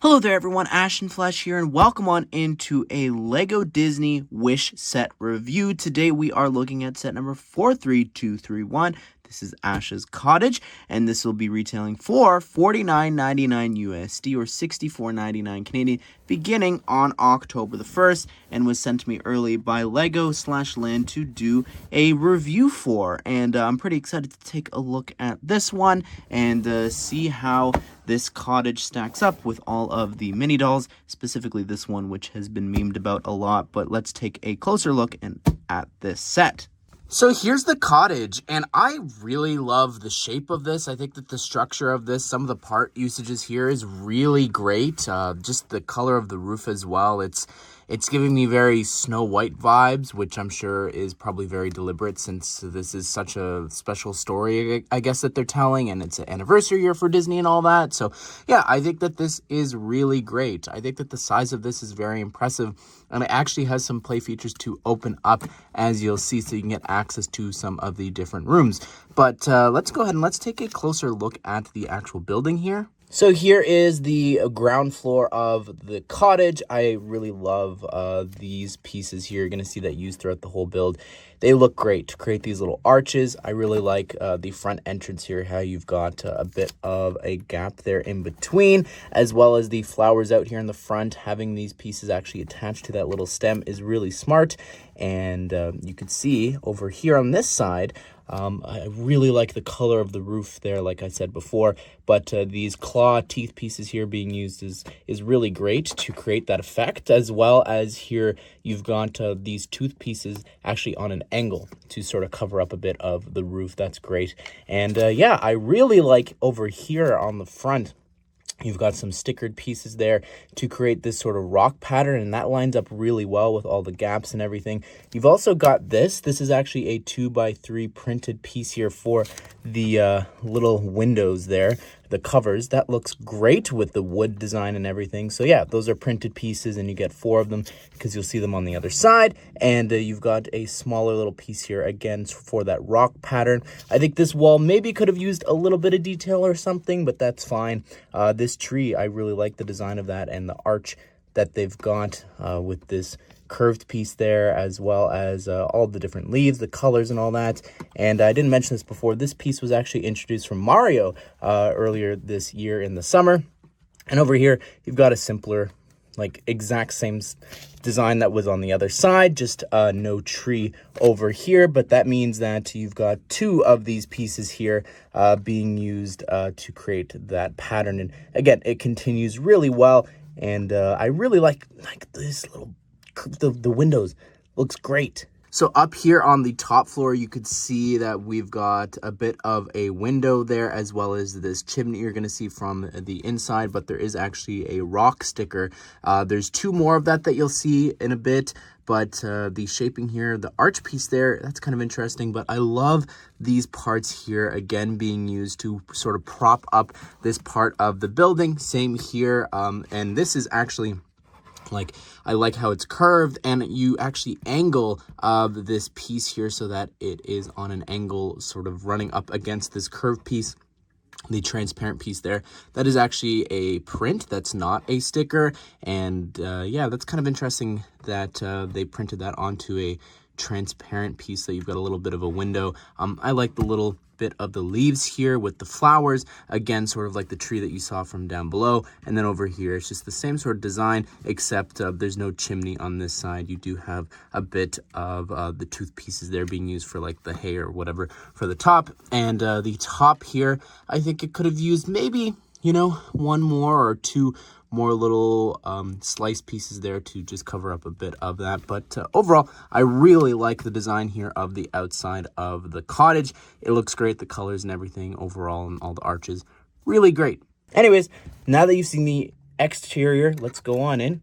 Hello there everyone, Ashnflash here, and welcome on into a LEGO Disney Wish set review. Today we are looking at set number 43231. This is Asha's Cottage, and this will be retailing for $49.99 USD or $64.99 Canadian, beginning on October the 1st, and was sent to me early by Lego/Land to do a review for. And I'm pretty excited to take a look at this one and see how this cottage stacks up with all of the mini dolls, specifically this one, which has been memed about a lot. But let's take a closer look at this set. So here's the cottage, and I really love the shape of this. I think that the structure of this, some of the part usages here is really great. Just the color of the roof as well. It's giving me very Snow White vibes, which I'm sure is probably very deliberate since this is such a special story, I guess, that they're telling, and it's an anniversary year for Disney and all that. So yeah, I think that this is really great. I think that the size of this is very impressive, and it actually has some play features to open up, as you'll see, so you can get access to some of the different rooms. But let's go ahead and let's take a closer look at the actual building here. So here is the ground floor of the cottage. I really love these pieces here. You're going to see that used throughout the whole build. They look great to create these little arches. I really like the front entrance here, how you've got a bit of a gap there in between, as well as the flowers out here in the front. Having these pieces actually attached to that little stem is really smart. And you can see over here on this side, I really like the color of the roof there, like I said before, but these claw teeth pieces here being used is really great to create that effect, as well as here you've got these tooth pieces actually on an angle to sort of cover up a bit of the roof. That's great. And yeah, I really like over here on the front, you've got some stickered pieces there to create this sort of rock pattern, and that lines up really well with all the gaps and everything. You've also got this. This is actually a 2x3 printed piece here for the little windows there, the covers. That looks great with the wood design and everything. So yeah, those are printed pieces, and you get 4 of them because you'll see them on the other side. And you've got a smaller little piece here again for that rock pattern. I think this wall maybe could have used a little bit of detail or something, but that's fine. This tree, I really like the design of that and the arch that they've got with this curved piece there, as well as all the different leaves, the colors and all that. And I didn't mention this before, this piece was actually introduced from Mario earlier this year in the summer. And over here you've got a simpler, like exact same design that was on the other side, just no tree over here. But that means that you've got 2 of these pieces here being used to create that pattern. And again, it continues really well, and I really like this little the windows. Looks great. So up here on the top floor, you could see that we've got a bit of a window there, as well as this chimney you're going to see from the inside, but there is actually a rock sticker. There's 2 more of that you'll see in a bit, but the shaping here, the arch piece there, that's kind of interesting. But I love these parts here, again, being used to sort of prop up this part of the building. Same here, and this is actually, like, I like how it's curved, and you actually angle this piece here so that it is on an angle, sort of running up against this curved piece. The transparent piece there, that is actually a print, that's not a sticker. And yeah, that's kind of interesting that they printed that onto a transparent piece, that you've got a little bit of a window. I like the little bit of the leaves here with the flowers, again, sort of like the tree that you saw from down below. And then over here, it's just the same sort of design, except there's no chimney on this side. You do have a bit of the tooth pieces there being used for like the hay or whatever for the top. And the top here, I think it could have used maybe, you know, 1 more or 2 more little slice pieces there to just cover up a bit of that. But overall, I really like the design here of the outside of the cottage. It looks great, the colors and everything overall, and all the arches, really great. Anyways, now that you've seen the exterior, let's go on in,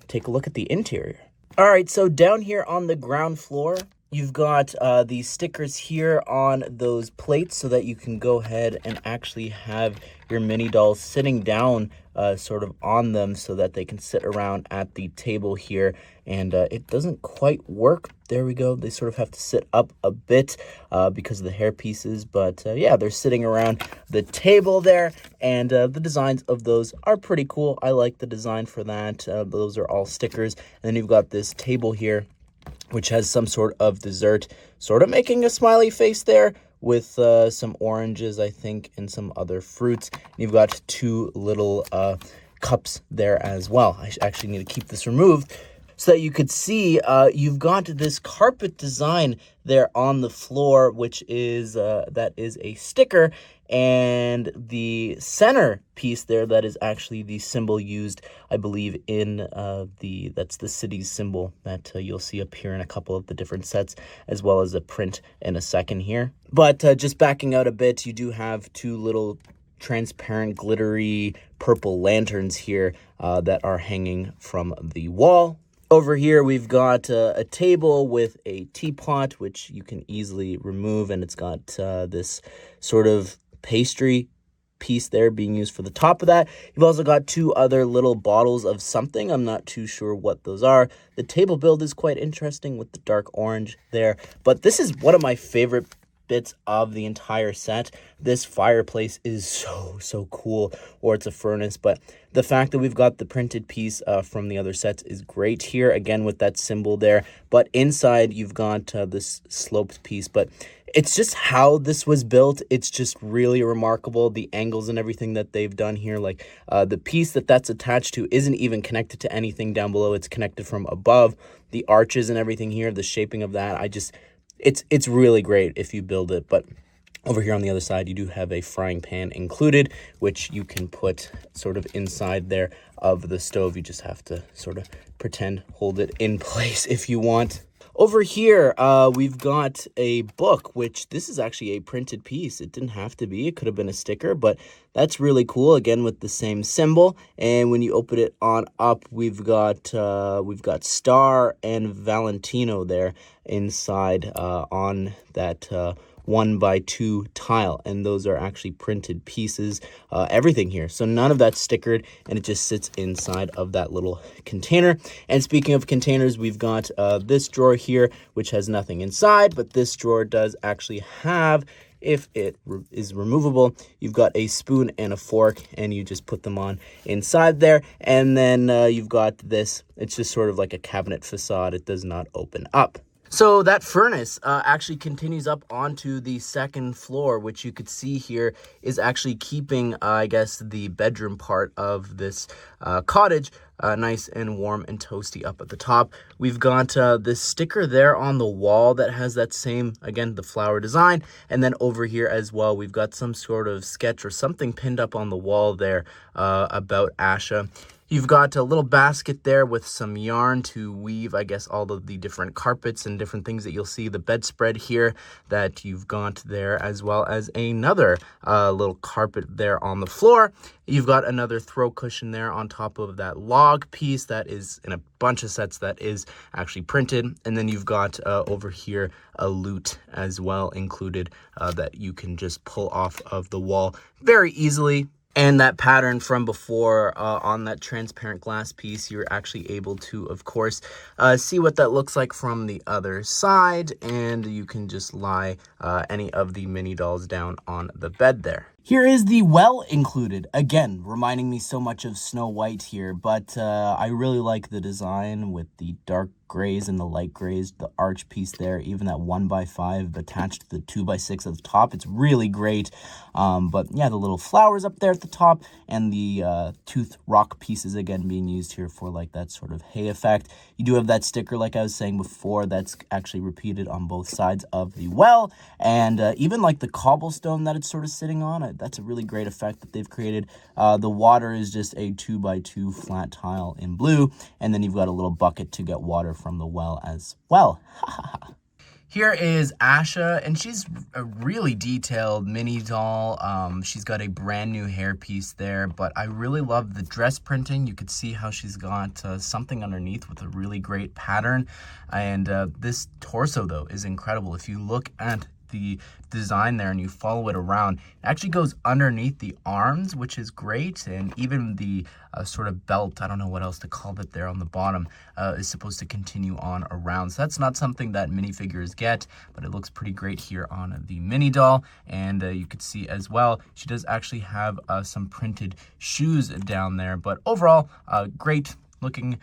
take a look at the interior. All right, so down here on the ground floor, You've got these stickers here on those plates so that you can go ahead and actually have your mini dolls sitting down sort of on them so that they can sit around at the table here. And it doesn't quite work. There we go. They sort of have to sit up a bit because of the hair pieces. But yeah, they're sitting around the table there. And the designs of those are pretty cool. I like the design for that. Those are all stickers. And then you've got this table here, which has some sort of dessert, sort of making a smiley face there with some oranges, I think, and some other fruits. And you've got two little cups there as well. I actually need to keep this removed so that you could see you've got this carpet design there on the floor, which is that is a sticker, and the center piece there, that is actually the symbol used, I believe, in that's the city's symbol that you'll see appear in a couple of the different sets, as well as a print in a second here. But just backing out a bit, you do have two little transparent, glittery purple lanterns here that are hanging from the wall. Over here, we've got a table with a teapot, which you can easily remove, and it's got this sort of pastry piece there being used for the top of that. You've also got two other little bottles of something. I'm not too sure what those are. The table build is quite interesting with the dark orange there, but this is one of my favorite bits of the entire set. This fireplace is so cool, or it's a furnace, but the fact that we've got the printed piece from the other sets is great here, again with that symbol there. But inside you've got this sloped piece, but it's just how this was built. It's just really remarkable, the angles and everything that they've done here. Like the piece that's attached to isn't even connected to anything down below. It's connected from above. The arches and everything here, the shaping of that, it's really great if you build it. But over here on the other side, you do have a frying pan included, which you can put sort of inside there of the stove. You just have to sort of hold it in place if you want. Over here, we've got a book, which this is actually a printed piece. It didn't have to be. It could have been a sticker, but that's really cool, again, with the same symbol. And when you open it on up, we've got Star and Valentino there inside on that 1x2 tile, and those are actually printed pieces, everything here. So none of that's stickered, and it just sits inside of that little container. And speaking of containers, we've got this drawer here, which has nothing inside, but this drawer does actually have, if it is removable, you've got a spoon and a fork, and you just put them on inside there. And then you've got this. It's just sort of like a cabinet facade. It does not open up. So that furnace actually continues up onto the second floor, which you could see here is actually keeping, I guess, the bedroom part of this cottage nice and warm and toasty up at the top. We've got this sticker there on the wall that has that same, again, the flower design. And then over here as well, we've got some sort of sketch or something pinned up on the wall there about Asha. You've got a little basket there with some yarn to weave, I guess, all of the different carpets and different things that you'll see. The bedspread here that you've got there, as well as another little carpet there on the floor. You've got another throw cushion there on top of that log piece that is in a bunch of sets that is actually printed. And then you've got over here a lute as well included that you can just pull off of the wall very easily. And that pattern from before on that transparent glass piece, you're actually able to, of course, see what that looks like from the other side. And you can just lie any of the mini dolls down on the bed there. Here is the well included. Again, reminding me so much of Snow White here, but I really like the design with the dark grays and the light grays, the arch piece there, even that 1x5 attached to the 2x6 at the top. It's really great. But yeah, the little flowers up there at the top and the tooth rock pieces again being used here for like that sort of hay effect. You do have that sticker, like I was saying before, that's actually repeated on both sides of the well. And even like the cobblestone that it's sort of sitting on, that's a really great effect that they've created. The water is just a 2x2 flat tile in blue. And then you've got a little bucket to get water from the well as well. Here is Asha, and she's a really detailed mini doll. She's got a brand new hairpiece there, but I really love the dress printing. You could see how she's got something underneath with a really great pattern. And this torso, though, is incredible. If you look at the design there and you follow it around, it actually goes underneath the arms, which is great. And even the sort of belt, I don't know what else to call it there on the bottom, is supposed to continue on around. So that's not something that minifigures get, but it looks pretty great here on the mini doll. And you could see as well, she does actually have some printed shoes down there, but overall, great looking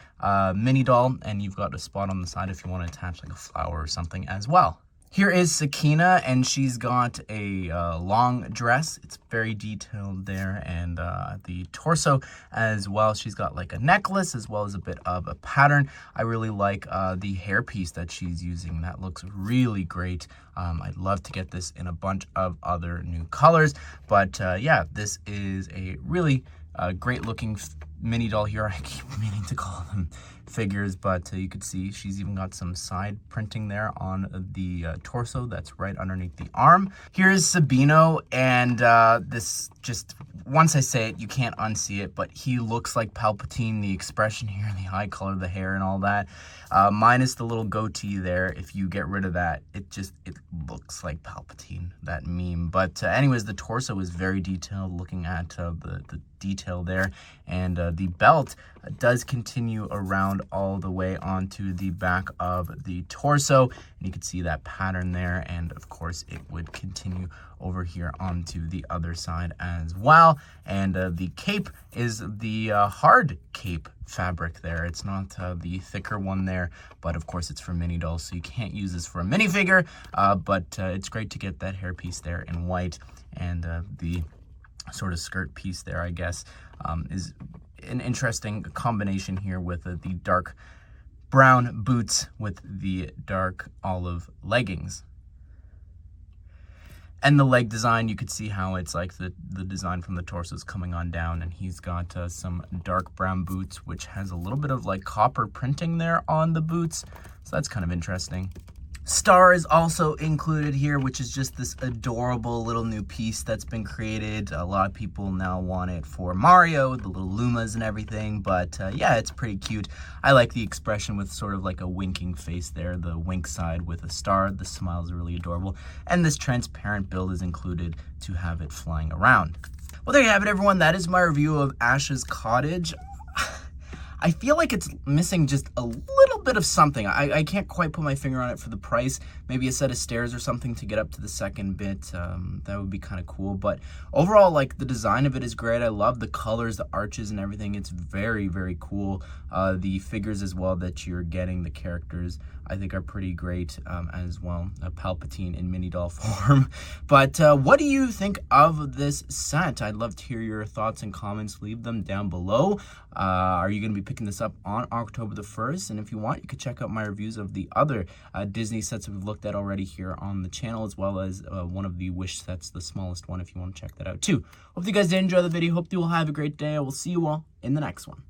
mini doll. And you've got a spot on the side if you want to attach like a flower or something as well. Here is Sakina, and she's got a long dress. It's very detailed there, and the torso as well. She's got like a necklace as well as a bit of a pattern. I really like the hairpiece that she's using. That looks really great. I'd love to get this in a bunch of other new colors, but yeah, this is a really great looking mini doll here. I keep meaning to call them figures, but you could see she's even got some side printing there on the torso that's right underneath the arm. Here's Sabino, and this just, once I say it, you can't unsee it, but he looks like Palpatine. The expression here, the eye color, the hair, and all that, minus the little goatee there. If you get rid of that, it looks like Palpatine, that meme. But anyways, the torso is very detailed, looking at the detail there, and the belt does continue around all the way onto the back of the torso, and you can see that pattern there, and of course it would continue over here onto the other side as well. And the cape is the hard cape fabric there. It's not the thicker one there, but of course it's for mini dolls, so you can't use this for a minifigure, but it's great to get that hairpiece there in white. And the sort of skirt piece there, I guess, is an interesting combination here with the dark brown boots with the dark olive leggings. And the leg design, you could see how it's like the design from the torso is coming on down, and he's got some dark brown boots, which has a little bit of like copper printing there on the boots. So that's kind of interesting. Star is also included here, which is just this adorable little new piece that's been created. A lot of people now want it for Mario, the little Lumas and everything, but yeah, it's pretty cute. I like the expression with sort of like a winking face there, the wink side with a star. The smile is really adorable, and this transparent build is included to have it flying around. Well, there you have it, everyone. That is my review of Asha's Cottage. I feel like it's missing just a little bit of something. I can't quite put my finger on it for the price. Maybe a set of stairs or something to get up to the second bit. That would be kind of cool. But overall, like, the design of it is great. I love the colors, the arches and everything. It's very, very cool. The figures as well that you're getting, the characters, I think are pretty great as well. Palpatine in mini doll form. But what do you think of this set? I'd love to hear your thoughts and comments. Leave them down below. Are you going to be picking this up on October the 1st? And if you want, you could check out my reviews of the other Disney sets that we've looked at already here on the channel, as well as one of the Wish sets, the smallest one, if you want to check that out too. Hope you guys did enjoy the video. Hope you will have a great day. I will see you all in the next one.